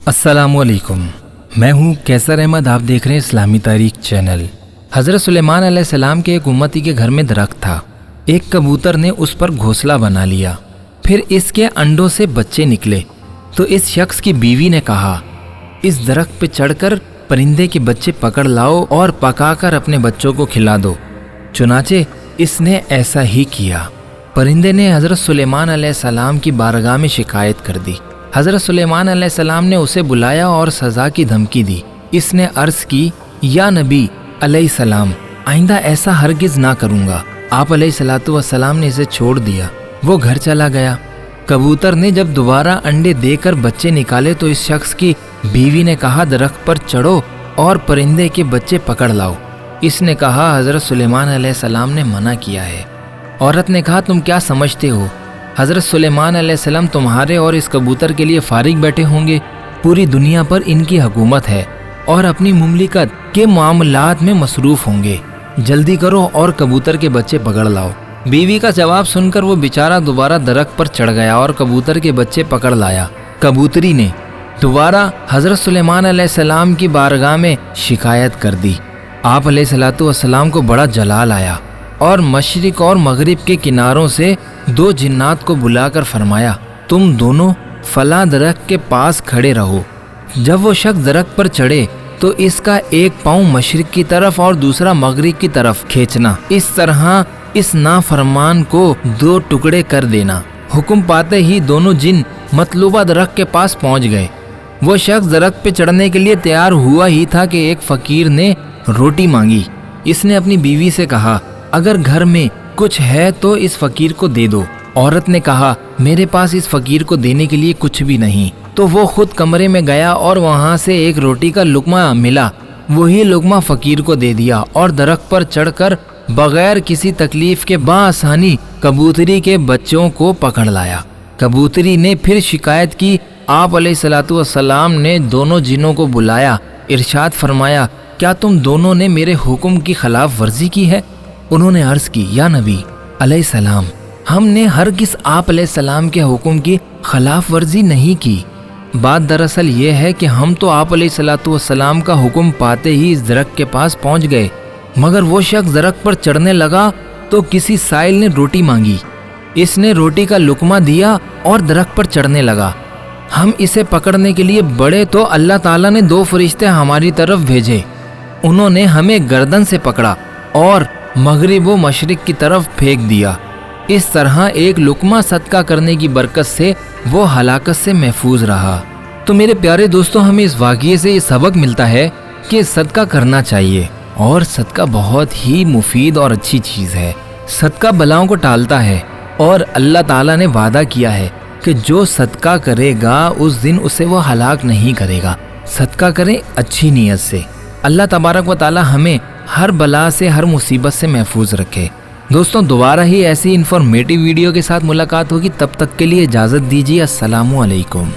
अस्सलामुअलैकुम। मैं हूँ कैसर अहमद। आप देख रहे हैं इस्लामी तारीख चैनल। हज़रत सुलेमान अलैहिस्सलाम के एक उम्मती के घर में दरख्त था। एक कबूतर ने उस पर घोंसला बना लिया, फिर इसके अंडों से बच्चे निकले। तो इस शख्स की बीवी ने कहा, इस दरख्त पे चढ़कर परिंदे के बच्चे पकड़ लाओ और पकाकर अपने बच्चों को खिला दो। चुनाचे इसने ऐसा ही किया। परिंदे ने हज़रत सुलेमान अलैहिस्सलाम की बारगाह में शिकायत कर दी। हज़रत सुलेमान अलैहिस्सलाम ने उसे बुलाया और सज़ा की धमकी दी। इसने अर्ज़ की, या नबी अलैहिस्सलाम, आइंदा ऐसा हरगिज़ ना करूँगा। आप अलैहिस्सलातु वस्सलाम ने इसे छोड़ दिया। वो घर चला गया। कबूतर ने जब दोबारा अंडे देकर बच्चे निकाले तो इस शख्स की बीवी ने कहा, दरख्त पर चढ़ो और परिंदे के बच्चे पकड़ लाओ। इसने कहा, हज़रत सुलेमान अलैहिस्सलाम ने मना किया है। औरत ने कहा, तुम क्या समझते हो, हज़रत सुलेमान अलैहिस्सलाम तुम्हारे और इस कबूतर के लिए फारिग बैठे होंगे? पूरी दुनिया पर इनकी हुकूमत है और अपनी मुमलिकत के मामलात में मसरूफ़ होंगे। जल्दी करो और कबूतर के बच्चे पकड़ लाओ। बीवी का जवाब सुनकर वो बेचारा दोबारा दरख्त पर चढ़ गया और कबूतर के बच्चे पकड़ लाया। कबूतरी ने दोबारा हज़रत सुलेमान अलैहिस्सलाम की बारगाह में शिकायत कर दी। आप अलैहिस्सलातु वस्सलाम को बड़ा जलाल आया और मशरिक और मगरिब के किनारों से दो जिन्नात को बुलाकर फरमाया, तुम दोनों फला दरख्त के पास खड़े रहो। जब वो शख्स दरख्त पर चढ़े तो इसका एक पाँव मशरिक की तरफ और दूसरा मगरिब की तरफ खींचना। इस तरह इस नाफरमान को दो टुकड़े कर देना। हुक्म पाते ही दोनों जिन मतलूबा दरख्त के पास पहुंच गए। वो शख्स दरख्त पे चढ़ने के लिए तैयार हुआ ही था कि एक फकीर ने रोटी मांगी। इसने अपनी बीवी से कहा, अगर घर में कुछ है तो इस फकीर को दे दो। औरत ने कहा, मेरे पास इस फकीर को देने के लिए कुछ भी नहीं। तो वो खुद कमरे में गया और वहाँ से एक रोटी का लुकमा मिला। वही लुकमा फकीर को दे दिया और दरख्त पर चढ़कर बगैर किसी तकलीफ के बाआसानी कबूतरी के बच्चों को पकड़ लाया। कबूतरी ने फिर शिकायत की। आप अलैहिस्सलातु वस्सलाम ने दोनों जिनों को बुलाया। इरशाद फरमाया, क्या तुम दोनों ने मेरे हुक्म की खिलाफ वर्जी की है? उन्होंने अर्ज़ की, या नबी अलैहिस्सलाम, हमने हरगिज़ आप अलैहिस्सलाम के हुक्म की खिलाफ वर्जी नहीं की। बात दरअसल ये है कि हम तो आप अलैहिस्सलातु वस्सलाम का हुक्म पाते ही इस दरख्त के पास पहुंच गए, मगर वो शख्स दरख्त पर चढ़ने लगा तो किसी साइल ने रोटी मांगी। इसने रोटी का लुकमा दिया और दरख्त पर चढ़ने लगा। हम इसे पकड़ने के लिए बढ़े तो अल्लाह ताला ने दो फरिश्ते हमारी तरफ भेजे। उन्होंने हमें गर्दन से पकड़ा और मगरिब व मशरिक की तरफ फेंक दिया। इस तरह एक लुकमा सदका करने की बरकत से वो हलाकत से महफूज रहा। तो मेरे प्यारे दोस्तों, हमें इस वाक़ये से ये सबक मिलता है कि सदका करना चाहिए और सदका बहुत ही मुफीद और अच्छी चीज़ है। सदका बलाओं को टालता है और अल्लाह ताला ने वादा किया है कि जो सदका करेगा उस दिन उसे वो हलाक नहीं करेगा। सदका करें अच्छी नीयत से। अल्लाह तबारक व ताला हमें हर बला से, हर मुसीबत से महफूज रखे। दोस्तों, दोबारा ही ऐसी इन्फॉर्मेटिव वीडियो के साथ मुलाकात होगी। तब तक के लिए इजाज़त दीजिए। अस्सलामु अलैकुम।